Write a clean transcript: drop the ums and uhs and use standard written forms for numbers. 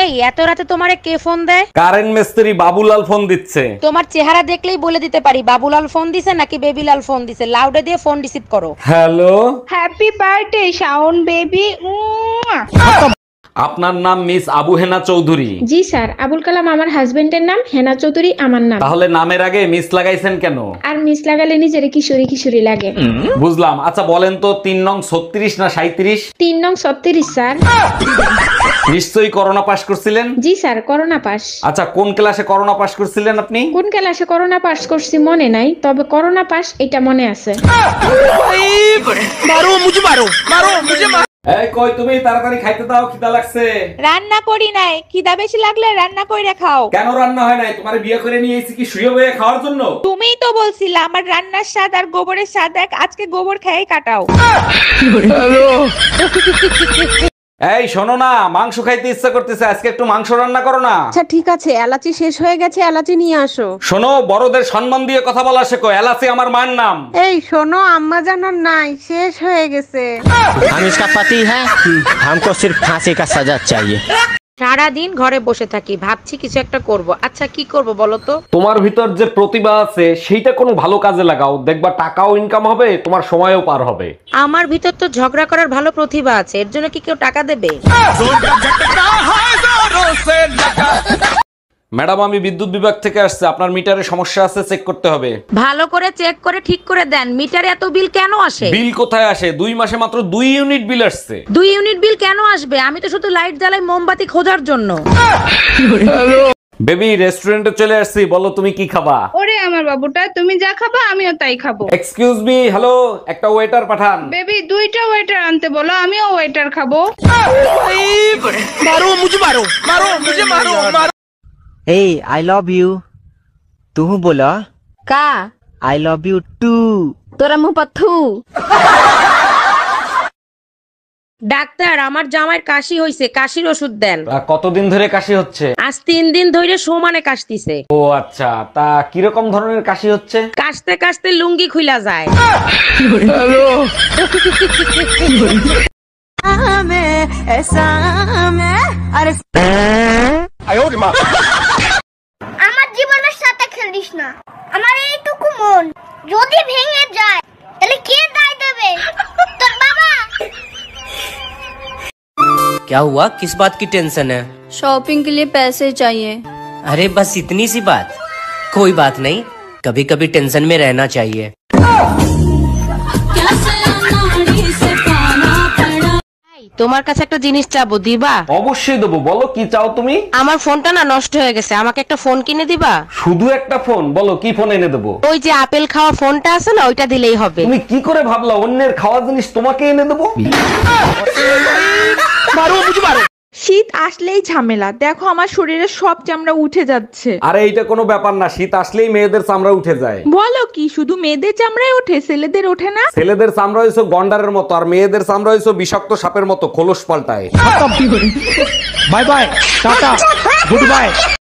এই এত রাতে তোমারে কে ফোন দেয়? কারেন্ট মিস্ত্রি বাবুলাল ফোন দিচ্ছে। তোমার চেহারা দেখলেই বলে দিতে পারি বাবুলাল ফোন দিছে নাকি বেবিলাল ফোন দিছে। লাউডে দিয়ে ফোন রিসিভ করো। Hello, happy birthday Shaon baby. আপনার নাম মিস আবু হেনা চৌধুরী? জি স্যার, আবুল কালাম আমার হাজবেন্ডের নাম, হেনা চৌধুরী আমার নাম। তাহলে নামের আগে মিস লাগাইছেন কেন? আর মিস লাগালে নিজেরে কিশোরী কিশোরী লাগে। বুঝলাম। আচ্ছা বলেন তো 3 নং 36 না 37? 3 নং 36 স্যার। নিশ্চয়ই করোনা পাস করছিলেন? জি স্যার, করোনা পাস। আচ্ছা কোন ক্লাসে করোনা পাস করছিলেন আপনি? কোন ক্লাসে করোনা পাস করছি মনে নাই, তবে করোনা পাস এটা মনে আছে। এই কই তুমি, তাড়াতাড়ি খাইতে দাও, খিদা লাগছে। রান্না করি নাই, খিদা বেশি লাগলে রান্না কইরা খাও। কেন রান্না হয় নাই? তোমারে বিয়ে করে নিয়ে এসেছি কি শুয়ে বয়ে খাওয়ার জন্য? তুমিই তো বলছিলা আমার রান্নার স্বাদ আর গোবরের স্বাদ এক, আজকে গোবর খেয়েই কাটাও। এই শোনো না, মাংস খাইতে ইচ্ছা করতেছে, আজকে একটু মাংস রান্না করো না। আচ্ছা ঠিক আছে, এলাচি শেষ হয়ে গেছে, এলাচি নিয়ে আসো। শোনো, বড়দের সম্মান দিয়ে কথা বলা শেখো। এলাচি আমার মায়ের নাম। এই শোনো, আম্মা জানার নাই, শেষ হয়ে গেছে। हम इसका पति है, हमको सिर्फ फांसी का सजा चाहिए। সারাদিন ঘরে বসে থাকি, ভাবছি কিছু একটা করব। আচ্ছা কি করব বলো তো? তোমার ভিতর যে প্রতিভা আছে সেইটা কোনো ভালো কাজে লাগাও, দেখবা টাকাও ইনকাম হবে, তোমার সময়ও পার হবে। আমার ভিতর তো ঝগড়া করার ভালো প্রতিভা আছে, এর জন্য কি কেউ টাকা দেবে? ম্যাডাম আমি বিদ্যুৎ বিভাগ থেকে আসছে, আপনার মিটারে সমস্যা আছে, চেক করতে হবে। ভালো করে চেক করে ঠিক করে দেন। মিটারে এত বিল কেন আসে? বিল কোথায় আসে? 2 মাসে মাত্র 2 ইউনিট বিল আসছে। 2 ইউনিট বিল কেন আসবে? আমি তো শুধু লাইট জ্বালাই মোমবাতি খোঁজার জন্য। বেবি রেস্টুরেন্টে চলে আসছি, বলো তুমি কি খাবা? ওরে আমার বাবুটা, তুমি যা খাবা আমিও তাই খাবো। এক্সকিউজ মি, হ্যালো, একটা ওয়েটার পাঠান। বেবি 2টা ওয়েটার আনতে বলো, আমিও ওয়েটার খাবো। Hey, I love you. तू बोला কা I love you too. তোরা মুহ পাথু। ডাক্তার আমার জামাইয়ের কাশি হইছে, কাশির ওষুধ দেন। কতদিন ধরে কাশি হচ্ছে? আজ 3 দিন ধরে সমানে কাশতিছে। ও আচ্ছা, তা কিরকম ধরনের কাশি হচ্ছে? কাশতে কাশতে লুঙ্গি খুইলা যায়। আমার জীবনের সাথে খেলিস না। আমার এইটুকু মন যদি ভেঙে যায় তাহলে কে দায় দেবে? তোর বাবা। क्या हुआ? किस बात की टेंशन है? शॉपिंग के लिए पैसे चाहिए। अरे बस इतनी सी बात, कोई बात नहीं, कभी कभी टेंशन में रहना चाहिए। তোমার কাছে একটা জিনিস চাবো, দিবা? অবশ্যই দেবো, বলো কি চাও তুমি? আমার ফোনটা না নষ্ট হয়ে গেছে, আমাকে একটা ফোন কিনে দিবা? শুধু একটা ফোন? বলো কি ফোন এনে দেবো? ওই যে আপেল খাওয়া ফোনটা আছে না, ওইটা দিলেই হবে। তুমি কি করে ভাবলা অন্যের খাওয়া জিনিস তোমাকে এনে দেবো? শীত আসলেই ঝামেলা, দেখো আমার শরীরে সব চামড়া উঠে যাচ্ছে। আরে এইটা কোনো ব্যাপার না, শীত আসলেই মেয়েদের চামড়া উঠে যায়। বলো কি, শুধু মেয়েদের চামড়ায় ওঠে, ছেলেদের ওঠে না? ছেলেদের চামড়া হয়েছে গন্ডারের মতো, আর মেয়েদের চামড়া হয়েছে বিষাক্ত সাপের মতো, খোলস পাল্টায়। Bye bye, tata, good bye.